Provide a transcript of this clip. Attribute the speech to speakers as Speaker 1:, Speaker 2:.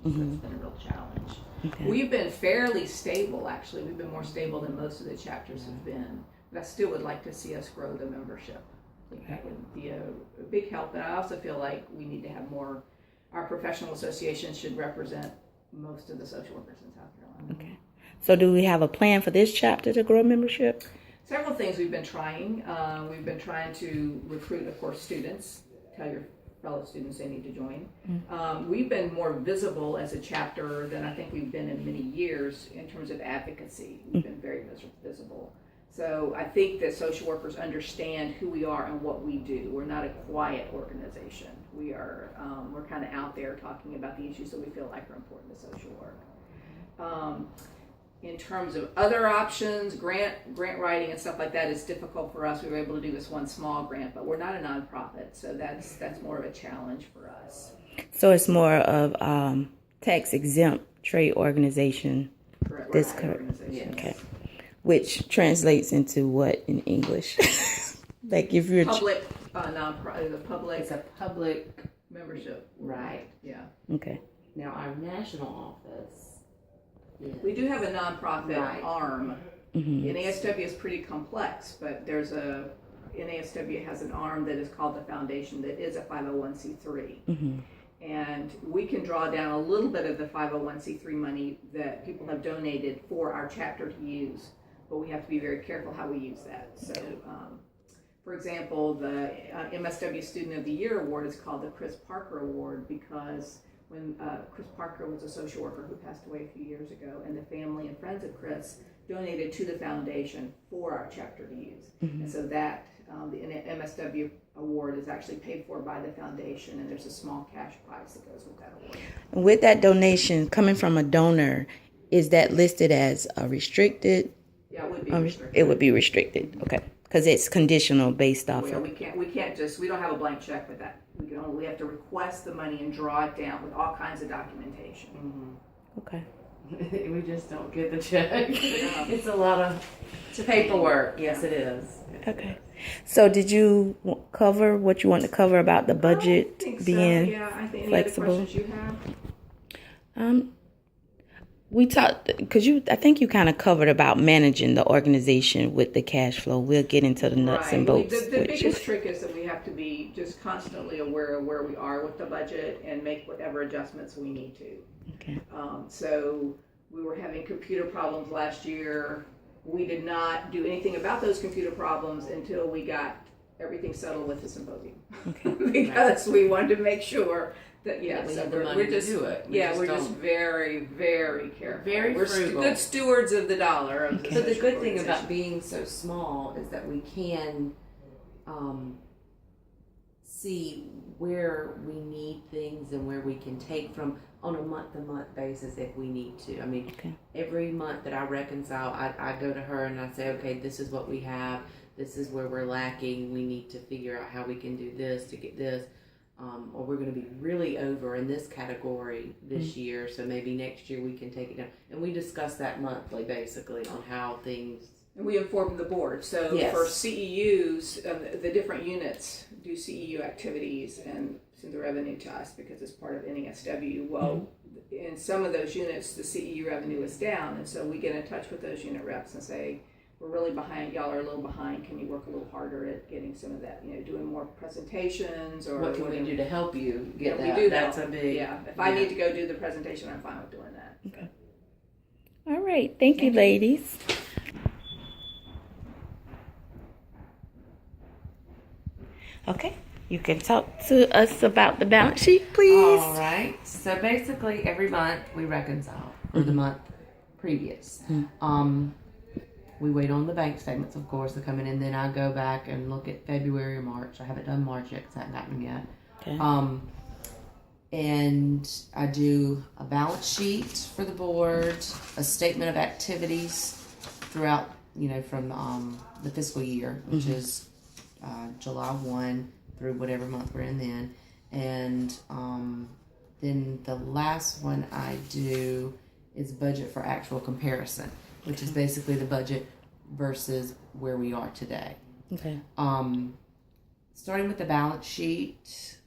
Speaker 1: So it's been a real challenge.
Speaker 2: Okay.
Speaker 3: We've been fairly stable, actually. We've been more stable than most of the chapters have been. But I still would like to see us grow the membership. I think that would be a big help. And I also feel like we need to have more, our professional associations should represent most of the social workers in South Carolina.
Speaker 2: Okay. So do we have a plan for this chapter to grow membership?
Speaker 3: Several things we've been trying. We've been trying to recruit, of course, students. Tell your fellow students they need to join. We've been more visible as a chapter than I think we've been in many years in terms of advocacy. We've been very visible. So I think that social workers understand who we are and what we do. We're not a quiet organization. We are, we're kind of out there talking about the issues that we feel like are important to social work. In terms of other options, grant writing and stuff like that is difficult for us. We were able to do this one small grant, but we're not a nonprofit, so that's more of a challenge for us.
Speaker 2: So it's more of tax exempt trade organization.
Speaker 3: Correct.
Speaker 2: This
Speaker 3: Right,
Speaker 2: correct.
Speaker 3: organizations.
Speaker 2: Okay. Which translates into what in English? Like if you're
Speaker 3: Public nonprofit, the public
Speaker 1: It's a public,
Speaker 3: membership.
Speaker 1: right.
Speaker 3: Yeah.
Speaker 2: okay.
Speaker 1: Now our national office is,
Speaker 3: We do have a nonprofit
Speaker 1: Right.
Speaker 3: arm.
Speaker 2: Mm-hmm.
Speaker 3: NASW is pretty complex, but NASW has an arm that is called the foundation that is a 501c3.
Speaker 2: Mm-hmm.
Speaker 3: And we can draw down a little bit of the 501c3 money that people have donated for our chapter to use, but we have to be very careful how we use that. So, for example, the MSW Student of the Year Award is called the Chris Parker Award because when Chris Parker was a social worker who passed away a few years ago, and the family and friends of Chris donated to the foundation for our chapter to use. And so that, the MSW award is actually paid for by the foundation, and there's a small cash prize that goes with that award.
Speaker 2: With that donation coming from a donor, is that listed as a restricted?
Speaker 3: Yeah, it would be restricted.
Speaker 2: It would be restricted. Okay, because it's conditional based off
Speaker 3: Yeah,
Speaker 2: of.
Speaker 3: we can't just, we don't have a blank check with that. We have to request the money and draw it down with all kinds of documentation.
Speaker 2: Okay.
Speaker 1: we just don't get the check. It's a lot of paperwork. Yes, it is.
Speaker 2: Okay. So did you cover what you want to cover about the budget
Speaker 3: I think so.
Speaker 2: being
Speaker 3: Yeah, I think any
Speaker 2: flexible?
Speaker 3: other questions you have?
Speaker 2: We talked because I think you kind of covered about managing the organization with the cash flow. We'll get into the nuts and bolts.
Speaker 3: The biggest trick is that we have to be just constantly aware of where we are with the budget and make whatever adjustments we need to.
Speaker 2: Okay.
Speaker 3: So we were having computer problems last year. We did not do anything about those computer problems until we got everything settled with the symposium.
Speaker 2: Okay.
Speaker 3: Because we wanted to make sure that,
Speaker 1: That we
Speaker 3: so
Speaker 1: had the money
Speaker 3: we're
Speaker 1: to
Speaker 3: just,
Speaker 1: do it.
Speaker 3: we're just very, very careful. We're
Speaker 1: frugal.
Speaker 3: good stewards of the dollar. Of the
Speaker 1: But the
Speaker 3: social
Speaker 1: good thing about
Speaker 3: organization.
Speaker 1: being so small is that we can see where we need things and where we can take from on a month-to-month basis if we need to. I mean,
Speaker 2: Okay.
Speaker 1: every month that I reconcile, I go to her and I say, okay, this is what we have. This is where we're lacking. We need to figure out how we can do this to get this. Or we're going to be really over in this category this year, so maybe next year we can take it down. And we discuss that monthly, basically, on how things.
Speaker 3: And we inform the board. So
Speaker 1: Yes.
Speaker 3: for CEUs, the different units do CEU activities and send the revenue to us because it's part of NASW. Well, in some of those units, the CEU revenue is down, and so we get in touch with those unit reps and say, we're really behind, y'all are a little behind, can you work a little harder at getting some of that, doing more presentations or
Speaker 1: What can we do to help you get
Speaker 3: Yeah,
Speaker 1: that?
Speaker 3: we do
Speaker 1: That's
Speaker 3: that.
Speaker 1: a big.
Speaker 3: Yeah, if I need to go do the presentation, I'm fine with doing that.
Speaker 2: Okay. All right. Thank you, ladies. Okay. You can talk to us about the balance sheet, please.
Speaker 1: All right. So basically, every month we reconcile for the month previous. We wait on the bank statements, of course, to come in, and then I go back and look at February or March. I haven't done March yet because I haven't gotten them yet.
Speaker 2: Okay.
Speaker 1: And I do a balance sheet for the board, a statement of activities throughout, from the fiscal year, which is July 1 through whatever month we're in then. And then the last one I do is budget for actual comparison, which is basically the budget versus where we are today.
Speaker 2: Okay.
Speaker 1: Starting with the balance sheet,